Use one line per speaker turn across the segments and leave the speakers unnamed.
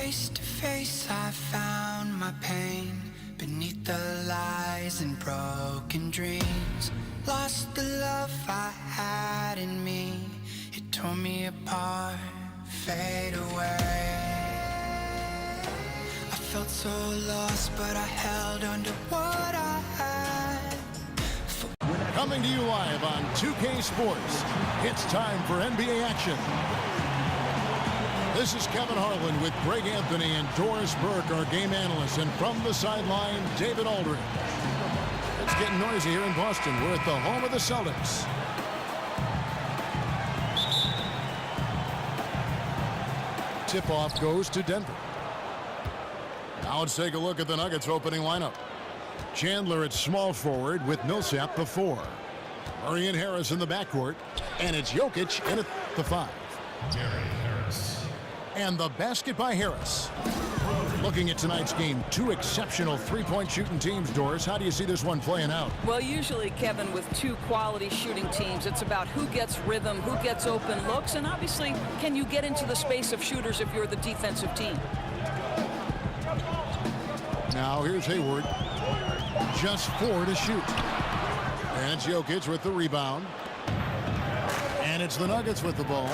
Face to face, I found my pain beneath the lies and broken dreams. Lost the love I had in me. It tore me apart, fade away. I felt so lost, but I held onto what I had.
Coming to you live on 2K Sports, it's time for NBA action. This is Kevin Harlan with Greg Anthony and Doris Burke, our game analysts, and from the sideline, David Aldridge. It's getting noisy here in Boston. We're at the home of the Celtics. Tip-off goes to Denver. Now let's take a look at the Nuggets opening lineup. Chandler at small forward with Millsap the 4. Murray and Harris in the backcourt. And it's Jokic in at the 5. Harris. And the basket by Harris. Looking at tonight's game, two exceptional three-point shooting teams, Doris. How do you see this one playing out?
Well, usually, Kevin, with two quality shooting teams, it's about who gets rhythm, who gets open looks, and obviously, can you get into the space of shooters if you're the defensive team?
Now here's Hayward. Just 4 to shoot. And it's Jokic with the rebound. And it's the Nuggets with the ball.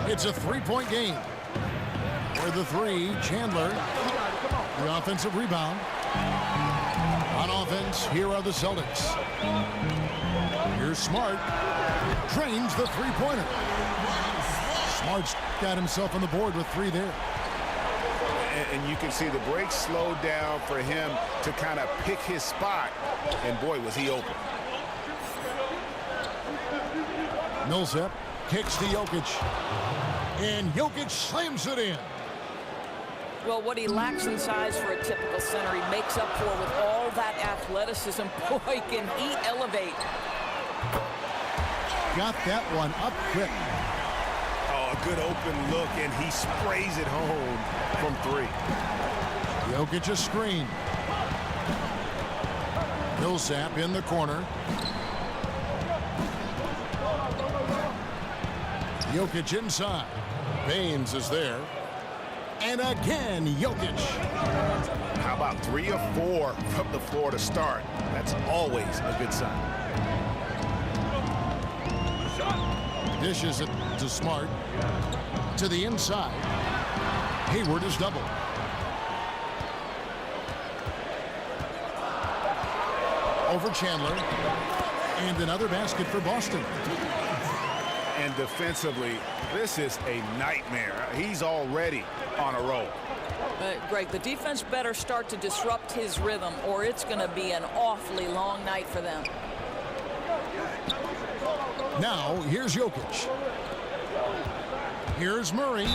It's a three-point game. For the 3, Chandler. The offensive rebound. On offense, here are the Celtics. Here's Smart. Drains the three-pointer. Smart's got himself on the board with 3 there.
And you can see the break slowed down for him to kind of pick his spot. And boy, was he open.
Millsap kicks to Jokic. And Jokic slams it in.
Well, what he lacks in size for a typical center, he makes up for with all that athleticism. Boy, can he elevate.
Got that one up quick.
Oh, a good open look, and he sprays it home from 3.
Jokic a screen. Millsap in the corner. Jokic inside. Baynes is there. And again, Jokic.
How about 3 or 4 from the floor to start? That's always a good sign.
Dishes it to Smart. To the inside. Hayward is doubled. Over Chandler. And another basket for Boston.
And defensively, this is a nightmare. He's already on a roll.
Greg, the defense better start to disrupt his rhythm, or it's going to be an awfully long night for them.
Now, here's Jokic. Here's Murray.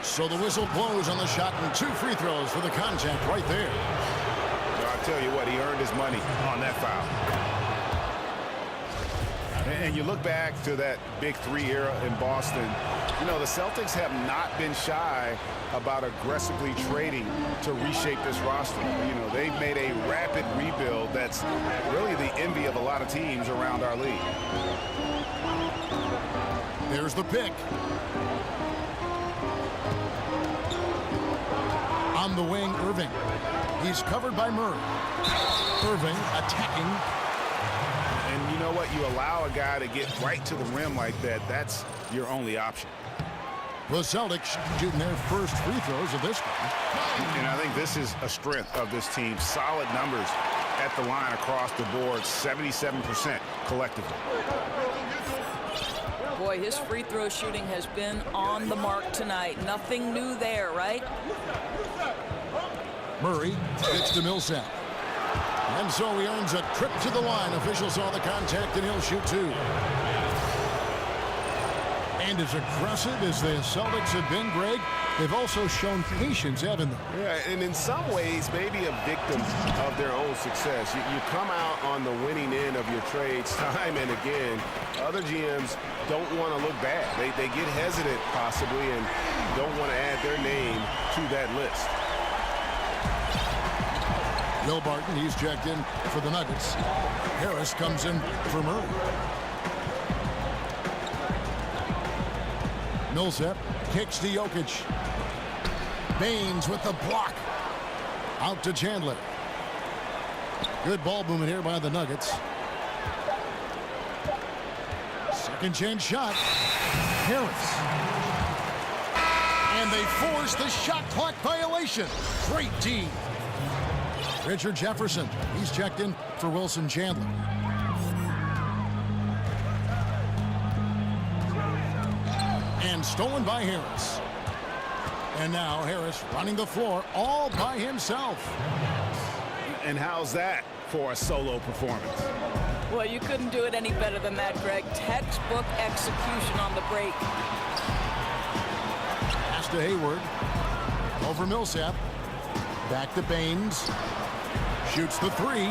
So the whistle blows on the shot, and 2 free throws for the contact right there.
Well, I'll tell you what, he earned his money on that foul. And you look back to that Big 3 era in Boston, you know, the Celtics have not been shy about aggressively trading to reshape this roster. You know, they've made a rapid rebuild that's really the envy of a lot of teams around our league.
There's the pick. On the wing, Irving. He's covered by Murray. Irving attacking.
And you know what? You allow a guy to get right to the rim like that, that's your only option.
The Celtics shooting their first free throws of this game.
And I think this is a strength of this team. Solid numbers at the line across the board, 77% collectively.
Boy, his free throw shooting has been on the mark tonight. Nothing new there, right?
Murray gets to Millsap. And so he earns a trip to the line. Officials saw the contact, and he'll shoot 2. And as aggressive as the Celtics have been, Greg, they've also shown patience, haven't they?
Yeah, and in some ways, maybe a victim of their own success. You come out on the winning end of your trades time and again. Other GMs don't want to look bad. They get hesitant, possibly, and don't want to add their name to that list.
Bill Barton, he's checked in for the Nuggets. Harris comes in for Murray. Millsap kicks to Jokic. A.Baynes with the block. Out to Chandler. Good ball movement here by the Nuggets. Second chance shot. Harris. And they force the shot clock violation. Great D. Richard Jefferson. He's checked in for Wilson Chandler. And stolen by Harris. And now Harris running the floor all by himself.
And how's that for a solo performance?
Well, you couldn't do it any better than that, Greg. Textbook execution on the break.
Pass to Hayward. Over Millsap. Back to Baynes. Shoots the three.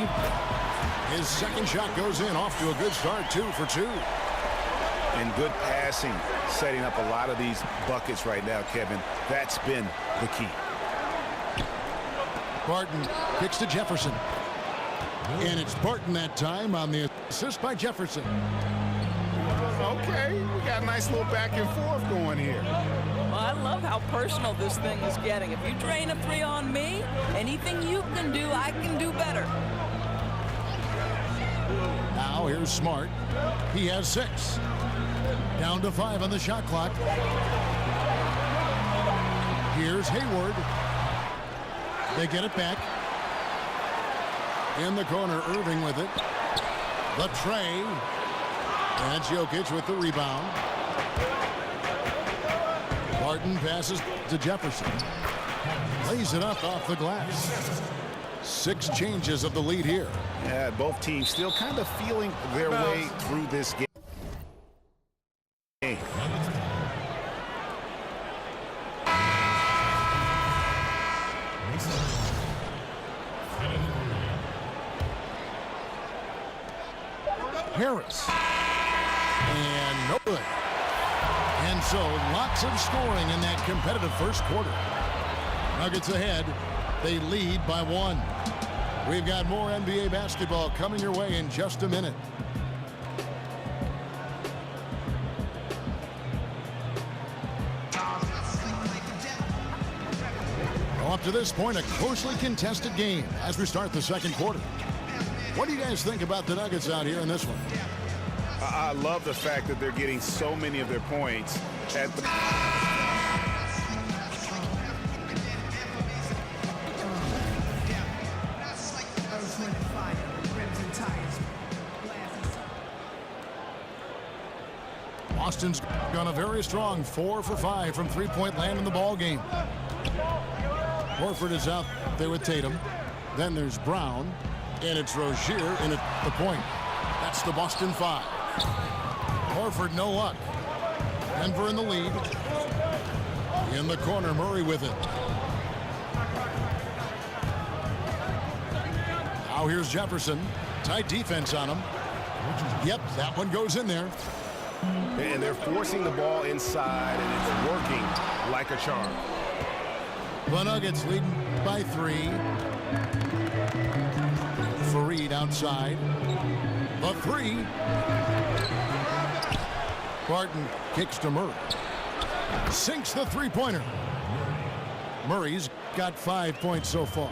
His second shot goes in, off to a good start, 2 for 2.
And good passing, setting up a lot of these buckets right now, Kevin. That's been the key.
Barton kicks to Jefferson. And it's Barton that time on the assist by Jefferson.
Okay, we got a nice little back and forth going here.
Well, I love how personal this thing is getting. If you drain a three on me, anything you can do, I can do better.
Now here's Smart. He has 6. Down to 5 on the shot clock. Here's Hayward. They get it back. In the corner, Irving with it. The tray. And N.Jokic with the rebound. Barton passes to Jefferson. Lays it up off the glass. 6 changes of the lead here.
Yeah, both teams still kind of feeling their way through this game.
Harris. And no good. And so lots of scoring in that competitive first quarter. Nuggets ahead. They lead by 1. We've got more NBA basketball coming your way in just a minute. Well, up to this point, a closely contested game as we start the second quarter. What do you guys think about the Nuggets out here in this one?
I love the fact that they're getting so many of their points at the...
Boston's gone a very strong 4 for 5 from three-point land in the ball game. Horford is out there with Tatum. Then there's Brown. And it's Rozier in at the point. That's the Boston 5. Horford, no luck. Denver in the lead. In the corner, Murray with it. Now here's Jefferson. Tight defense on him. Yep, that one goes in there.
And they're forcing the ball inside, and it's working like a charm.
The Nuggets leading by 3. Fareed outside. The 3. Barton kicks to Murray. Sinks the three-pointer. Murray's got 5 points so far.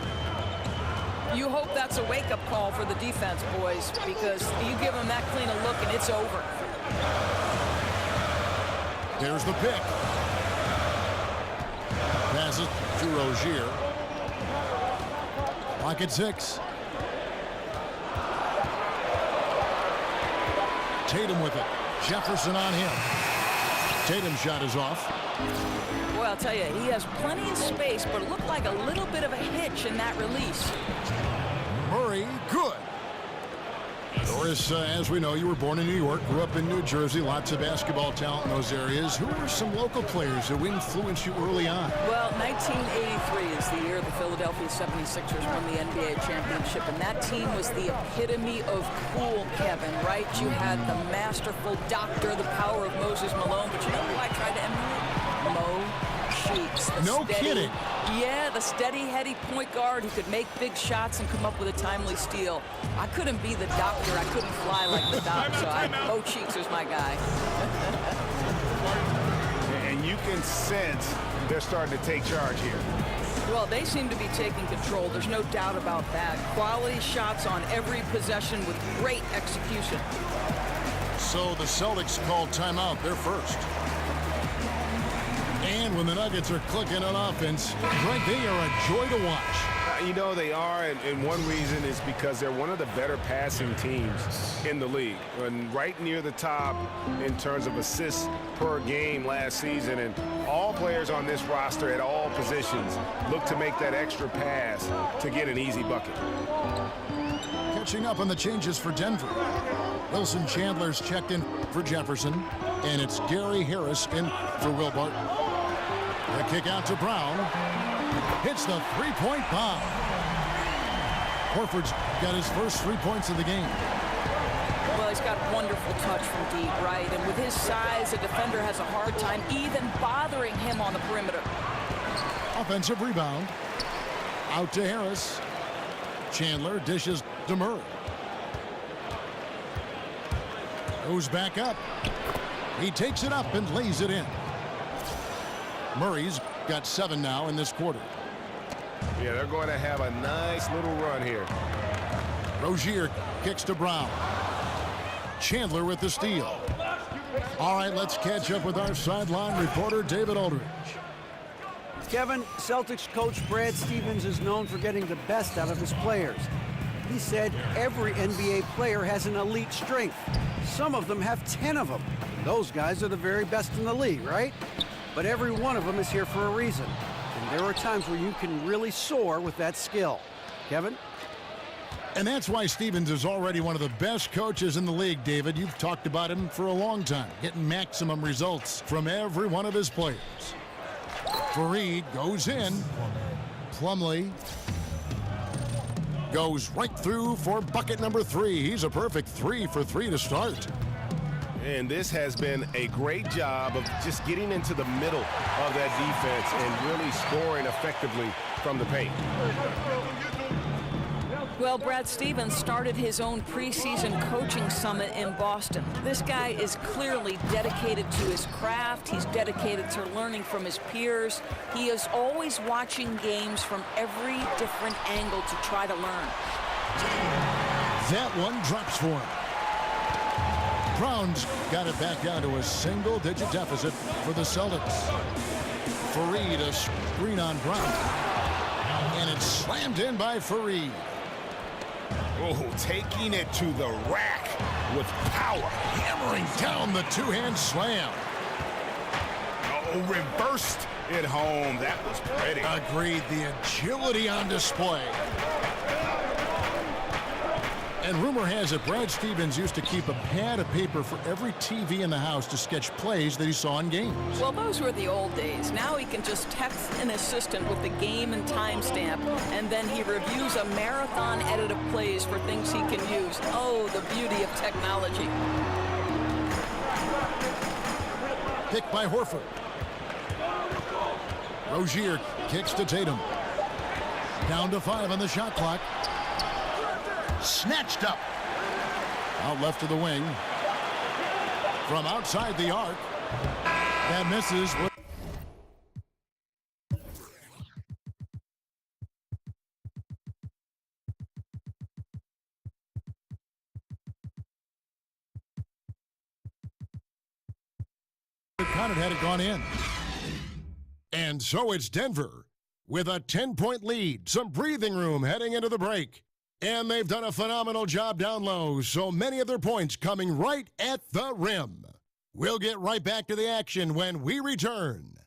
You hope that's a wake-up call for the defense, boys, because you give them that clean a look and it's over.
There's the pick. Passes to Rozier. Clock at 6. Tatum with it. Jefferson on him. Tatum's shot is off.
Boy, I'll tell you, he has plenty of space, but it looked like a little bit of a hitch in that release.
Murray, good. Doris, as we know, you were born in New York, grew up in New Jersey, lots of basketball talent in those areas. Who were some local players who influenced you early on?
Well, 1983 is the year the Philadelphia 76ers won the NBA championship, and that team was the epitome of cool, Kevin, right? You had the masterful doctor, the power of Moses Malone, but you know who I tried to emulate? Mo Cheeks.
No kidding.
Yeah, the steady-heady point guard who could make big shots and come up with a timely steal. I couldn't be the doctor. I couldn't fly like the doc, so Mo Cheeks was my guy.
And you can sense they're starting to take charge here.
Well, they seem to be taking control. There's no doubt about that. Quality shots on every possession with great execution.
So the Celtics called timeout. They're first. And when the Nuggets are clicking on offense, Greg, they are a joy to watch.
You know they are, and one reason is because they're one of the better passing teams in the league. And right near the top in terms of assists per game last season. And all players on this roster at all positions look to make that extra pass to get an easy bucket.
Catching up on the changes for Denver. Wilson Chandler's checked in for Jefferson, and it's G.Harris in for Will Barton. The kick out to Brown. Hits the three-point bomb. Horford's got his first 3 points of the game.
Well, he's got wonderful touch from deep, right? And with his size, a defender has a hard time even bothering him on the perimeter.
Offensive rebound. Out to Harris. Chandler dishes to Murray. Goes back up. He takes it up and lays it in. Murray's got 7 now in this quarter.
Yeah, they're going to have a nice little run here.
Rozier kicks to Brown. Chandler with the steal. All right, let's catch up with our sideline reporter, David Aldridge.
Kevin, Celtics coach Brad Stevens is known for getting the best out of his players. He said every NBA player has an elite strength. Some of them have 10 of them. Those guys are the very best in the league, right? But every one of them is here for a reason. And there are times where you can really soar with that skill. Kevin?
And that's why Stevens is already one of the best coaches in the league, David. You've talked about him for a long time, getting maximum results from every one of his players. Fareed goes in. Plumlee goes right through for bucket number 3. He's a perfect 3 for 3 to start.
And this has been a great job of just getting into the middle of that defense and really scoring effectively from the paint.
Well, Brad Stevens started his own preseason coaching summit in Boston. This guy is clearly dedicated to his craft. He's dedicated to learning from his peers. He is always watching games from every different angle to try to learn.
That one drops for him. Brown's got it back down to a single-digit deficit for the Celtics. Fareed, a screen on Brown. And it's slammed in by Fareed.
Oh, taking it to the rack with power.
Hammering down the two-hand slam.
Oh, reversed it home. That was pretty.
Agreed. The agility on display. And rumor has it Brad Stevens used to keep a pad of paper for every TV in the house to sketch plays that he saw in games.
Well, those were the old days. Now he can just text an assistant with the game and timestamp, and then he reviews a marathon edit of plays for things he can use. Oh, the beauty of technology.
Pick by Horford. Rozier kicks to Tatum. Down to 5 on the shot clock. Snatched up. Out left to the wing. From outside the arc. That misses. Counted had it gone in. And so it's Denver with a 10-point lead. Some breathing room heading into the break. And they've done a phenomenal job down low, so many of their points coming right at the rim. We'll get right back to the action when we return.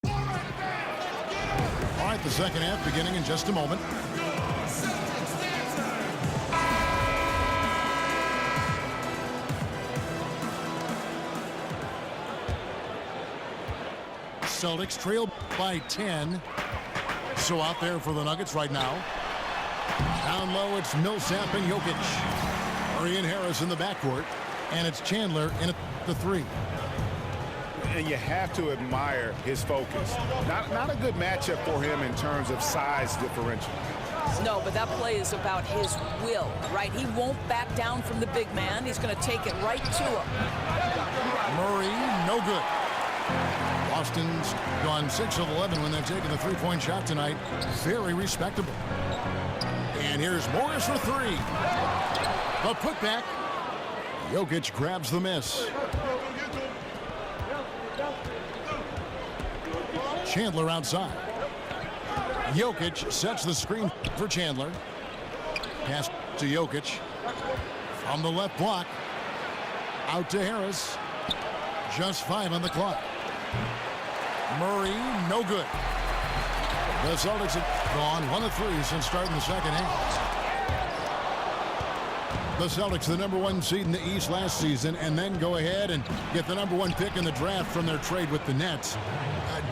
All right, the second half beginning in just a moment. Celtics trail by 10. So out there for the Nuggets right now. Down low, it's Millsap and Jokic. Murray and Harris in the backcourt. And it's Chandler in at the 3.
And you have to admire his focus. Not a good matchup for him in terms of size differential.
No, but that play is about his will, right? He won't back down from the big man. He's going to take it right to him.
Murray, no good. Boston's gone 6 of 11 when they've taken the three-point shot tonight. Very respectable. And here's Morris for three. The putback. Jokic grabs the miss. Chandler outside. Jokic sets the screen for Chandler. Pass to Jokic. From the left block. Out to Harris. Just 5 on the clock. Murray, no good. The Celtics have gone 1 of 3 since starting the second half. The Celtics, the #1 seed in the East last season, and then go ahead and get the #1 pick in the draft from their trade with the Nets.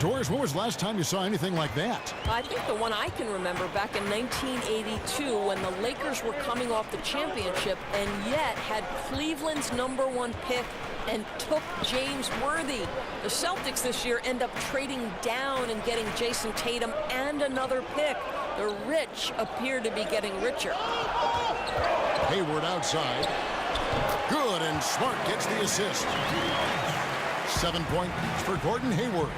Doris, when was the last time you saw anything like that?
I think the one I can remember back in 1982 when the Lakers were coming off the championship and yet had Cleveland's #1 pick and took James Worthy. The Celtics this year end up trading down and getting Jason Tatum and another pick. The rich appear to be getting richer.
Hayward outside. Good, and Smart gets the assist. 7 points for Gordon Hayward.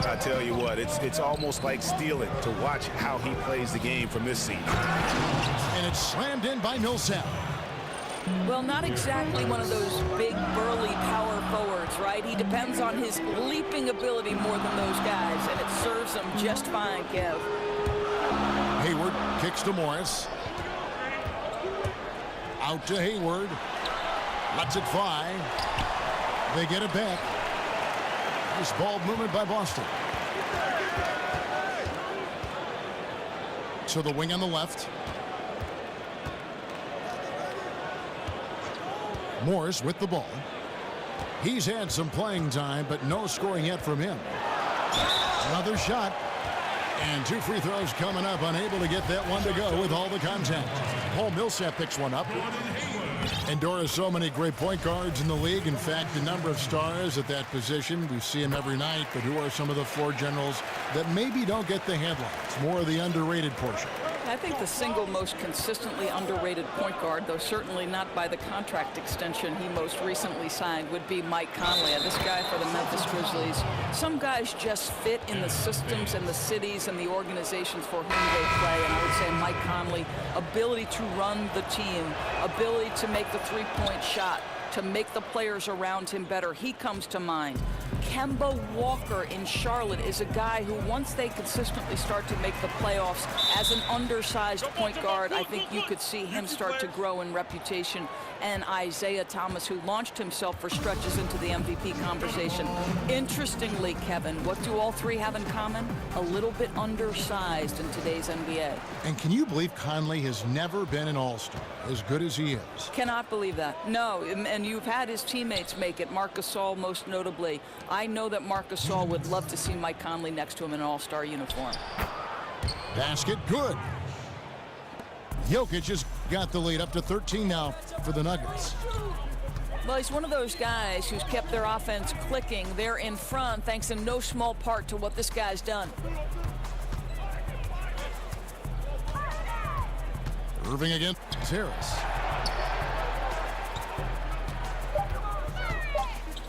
I tell you what, it's almost like stealing to watch how he plays the game from this seat.
And it's slammed in by Millsap.
Well, not exactly one of those big, burly power forwards, right? He depends on his leaping ability more than those guys, and it serves him just fine, Kev.
Hayward kicks to Morris. Out to Hayward. Lets it fly. They get it back. Nice ball movement by Boston. To the wing on the left. Morris with the ball. He's had some playing time, but no scoring yet from him. Another shot. And 2 free throws coming up. Unable to get that one to go with all the contact. Millsap picks one up. And Doris, so many great point guards in the league. In fact, the number of stars at that position, we see them every night. But who are some of the floor generals that maybe don't get the headlines? More of the underrated portion.
I think the single most consistently underrated point guard, though certainly not by the contract extension he most recently signed, would be Mike Conley. This guy for the Memphis Grizzlies. Some guys just fit in the systems and the cities and the organizations for whom they play. And I would say Mike Conley, ability to run the team, ability to make the three-point shot, to make the players around him better. He comes to mind. Kemba Walker in Charlotte is a guy who, once they consistently start to make the playoffs as an undersized point guard, I think you could see him start to grow in reputation. And Isaiah Thomas, who launched himself for stretches into the MVP conversation. Interestingly, Kevin, what do all three have in common? A little bit undersized in today's NBA.
And can you believe Conley has never been an all-star, as good as he is?
Cannot believe that. No, and you've had his teammates make it, Marc Gasol most notably. I know that Marc Gasol would love to see Mike Conley next to him in an all-star uniform.
Basket, good. Jokic has got the lead up to 13 now for the Nuggets.
Well, he's one of those guys who's kept their offense clicking. They're in front thanks in no small part to what this guy's done.
Irving against Harris.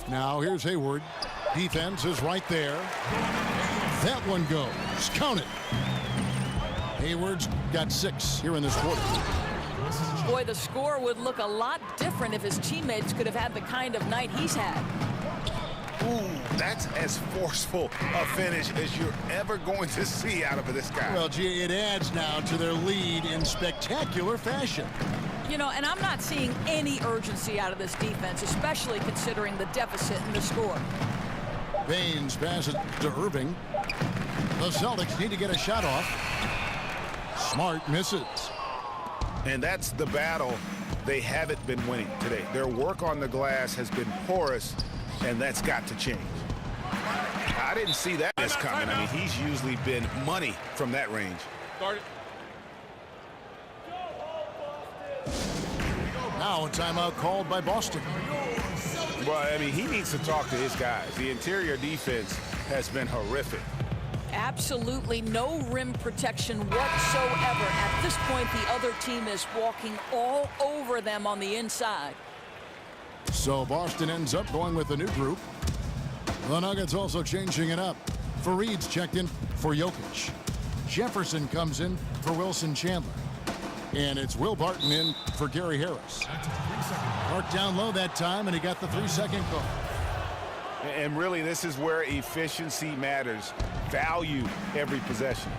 Now here's Hayward. Defense is right there. That one goes. Count it. Hayward's got 6 here in this quarter.
Boy, the score would look a lot different if his teammates could have had the kind of night he's had.
Ooh, that's as forceful a finish as you're ever going to see out of this guy.
Well, gee, it adds now to their lead in spectacular fashion.
You know, and I'm not seeing any urgency out of this defense, especially considering the deficit in the score.
Baynes passes to Irving. The Celtics need to get a shot off. Smart misses.
And that's the battle they haven't been winning today. Their work on the glass has been porous, and that's got to change. I didn't see that miss coming. I mean, he's usually been money from that range.
Now a timeout called by Boston.
Well, I mean, he needs to talk to his guys. The interior defense has been horrific.
Absolutely no rim protection whatsoever. At this point, the other team is walking all over them on the inside.
So Boston ends up going with a new group. The Nuggets also changing it up. Fareed's checked in for Jokic. Jefferson comes in for W.Chandler. And it's Will Barton in for G.Harris. Marked down low that time, and he got the 3-second call.
And really, this is where efficiency matters. Value every possession.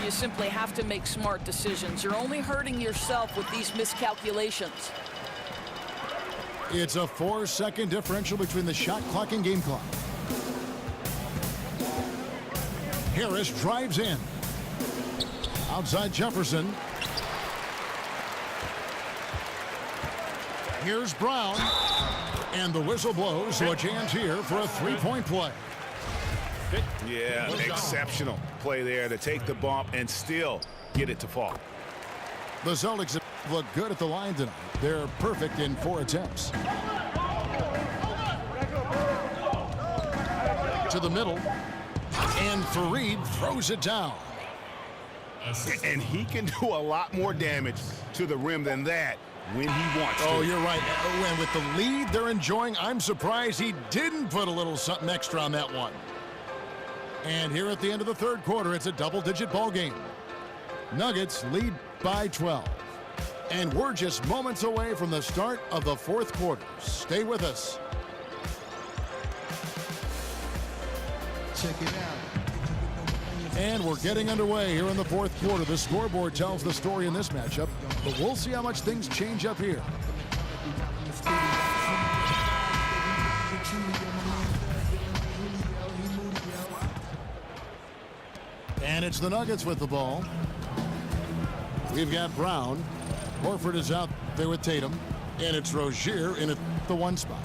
You simply have to make smart decisions. You're only hurting yourself with these miscalculations.
It's a 4-second differential between the shot clock and game clock. Harris drives in. Outside Jefferson. Here's Brown. And the whistle blows, so a chance here for a 3-point play.
Yeah, exceptional play there to take the bump and still get it to fall.
The Celtics look good at the line tonight. They're perfect in 4 attempts. To the middle. And Fareed throws it down.
And he can do a lot more damage to the rim than that when he wants to.
Oh, you're right. And with the lead they're enjoying, I'm surprised he didn't put a little something extra on that one. And here at the end of the third quarter, it's a double-digit ball game. Nuggets lead by 12. And we're just moments away from the start of the fourth quarter. Stay with us.
Check it out.
And we're getting underway here in the fourth quarter. The scoreboard tells the story in this matchup, but we'll see how much things change up here. And it's the Nuggets with the ball. We've got Brown. Horford is out there with Tatum. And it's Rozier in at the 1 spot.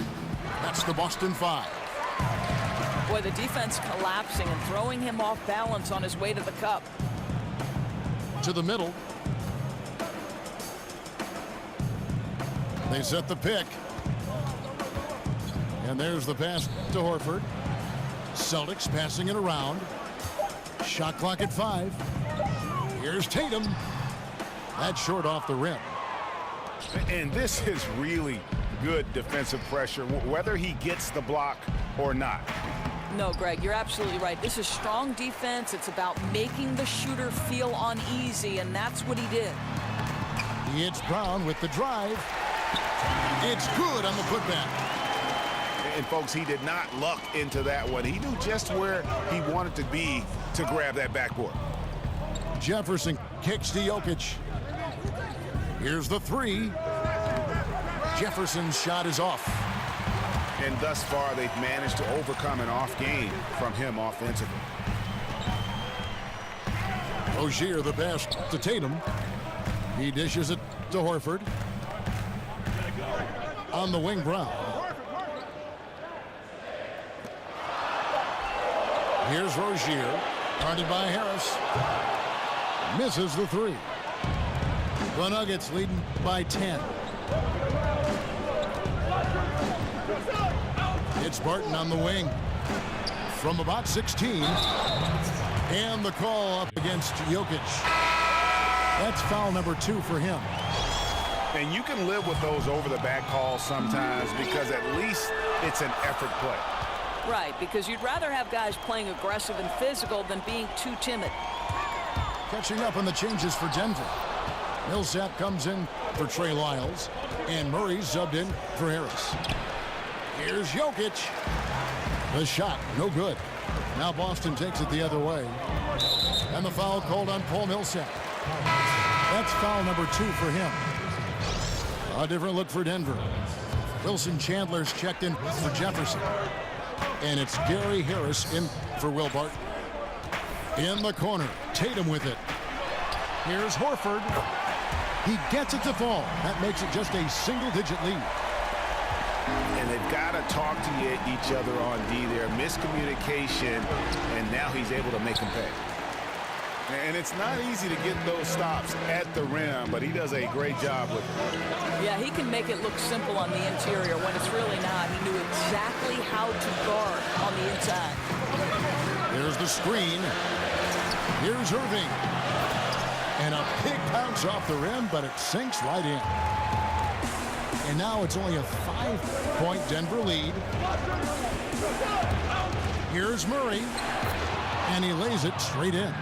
That's the Boston 5.
Boy, the defense collapsing and throwing him off balance on his way to the cup.
To the middle. They set the pick. And there's the pass to Horford. Celtics passing it around. Shot clock at 5. Here's Tatum. That's short off the rim.
And this is really good defensive pressure, whether he gets the block or not.
No, Greg, you're absolutely right. This is strong defense. It's about making the shooter feel uneasy, and that's what he did.
It's Brown with the drive. It's good on the putback.
And, folks, he did not luck into that one. He knew just where he wanted to be to grab that backboard.
Jefferson kicks to Jokic. Here's the 3. Jefferson's shot is off.
And thus far, they've managed to overcome an off game from him offensively.
Rozier the pass to Tatum. He dishes it to Horford. On the wing, Brown. Here's Rozier. Guarded by Harris. Misses the 3. The Nuggets leading by 10. It's Barton on the wing. From about 16. And the call up against Jokic. That's foul number 2 for him.
And you can live with those over-the-back calls sometimes because at least it's an effort play.
Right, because you'd rather have guys playing aggressive and physical than being too timid.
Catching up on the changes for Denver. Millsap comes in for Trey Lyles. And Murray subbed in for Harris. Here's Jokic. The shot, no good. Now Boston takes it the other way. And the foul called on P.Millsap. That's foul number 2 for him. A different look for Denver. W.Chandler's checked in for Jefferson. And it's G.Harris in for Will Barton. In the corner, Tatum with it. Here's Horford. He gets it to fall. That makes it just a single-digit lead.
And they've got to talk to each other on D there. Miscommunication, and now he's able to make them pay. And it's not easy to get those stops at the rim, but he does a great job with it.
Yeah, he can make it look simple on the interior when it's really not. He knew exactly how to guard on the inside.
There's the screen. Here's Irving. And a big bounce off the rim, but it sinks right in. And now it's only a 5-point Denver lead. Here's Murray. And he lays it straight in.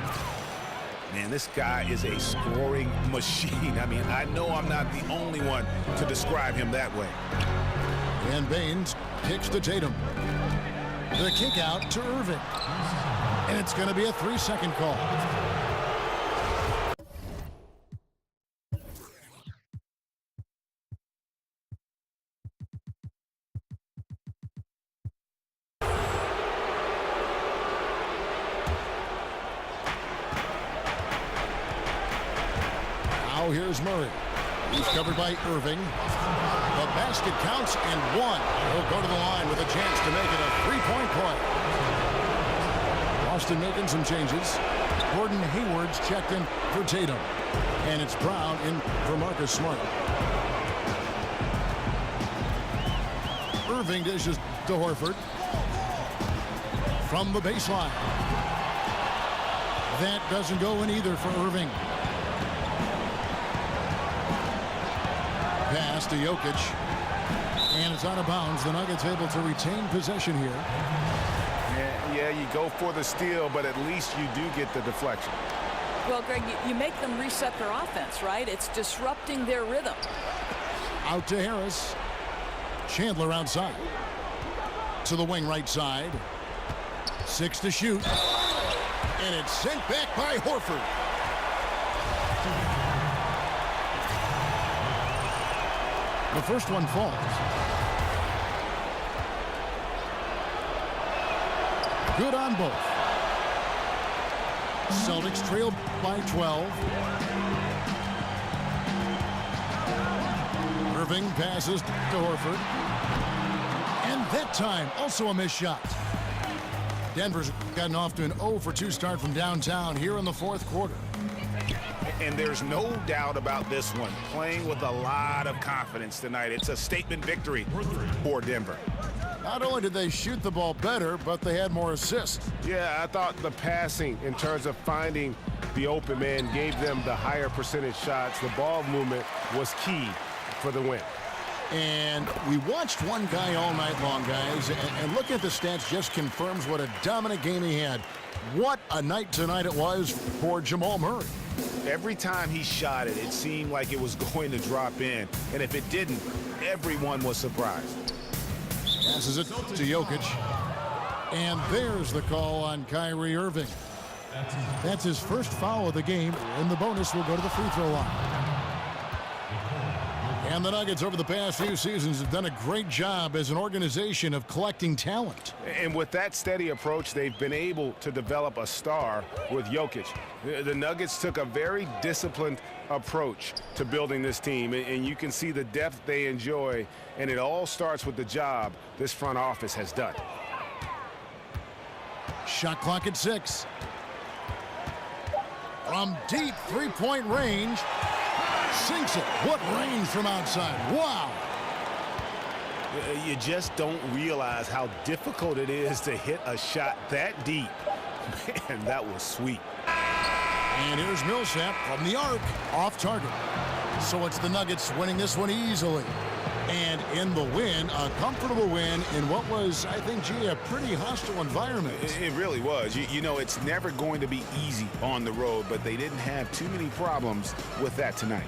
Man, this guy is a scoring machine. I mean, I know I'm not the only one to describe him that way.
And A.Baynes kicks to Tatum. The kick out to Irving. And it's going to be a 3-second call. Now here's Murray. He's covered by Irving. The basket counts and one. He'll go to the line with a chance to make it a 3-point play. Boston making some changes. Gordon Hayward's checked in for Tatum. And it's Brown in for M.Smart. Irving dishes to Horford. From the baseline. That doesn't go in either for Irving. Pass to Jokic. And it's out of bounds. The Nuggets able to retain possession here.
Yeah, you go for the steal, but at least you do get the deflection.
Well, Greg, you make them reset their offense, right? It's disrupting their rhythm.
Out to Harris. Chandler outside. To the wing right side. 6 to shoot. And it's sent back by Horford. The first one falls. Good on both. Celtics trail by 12. Irving passes to Horford. And that time, also a missed shot. Denver's gotten off to an 0-for-2 start from downtown here in the fourth quarter.
And there's no doubt about this one. Playing with a lot of confidence tonight. It's a statement victory for Denver.
Not only did they shoot the ball better, but they had more assists.
Yeah, I thought the passing in terms of finding the open man gave them the higher percentage shots. The ball movement was key for the win.
And we watched one guy all night long, guys, and looking at the stats just confirms what a dominant game he had. What a night tonight it was for Jamal Murray.
Every time he shot it, it seemed like it was going to drop in. And if it didn't, everyone was surprised.
Passes it to Jokic. And there's the call on K.Irving. That's his first foul of the game, and the bonus will go to the free throw line. And the Nuggets over the past few seasons have done a great job as an organization of collecting talent.
And with that steady approach, they've been able to develop a star with Jokic. The Nuggets took a very disciplined approach to building this team, and you can see the depth they enjoy, and it all starts with the job this front office has done.
Shot clock at 6. From deep three-point range. Sinks it. What range from outside. Wow.
You just don't realize how difficult it is to hit a shot that deep. Man, that was sweet.
And here's Millsap from the arc. Off target. So it's the Nuggets winning this one easily. And in the win, a comfortable win in what was, I think, G, a pretty hostile environment.
It really was. You know, it's never going to be easy on the road, but they didn't have too many problems with that tonight.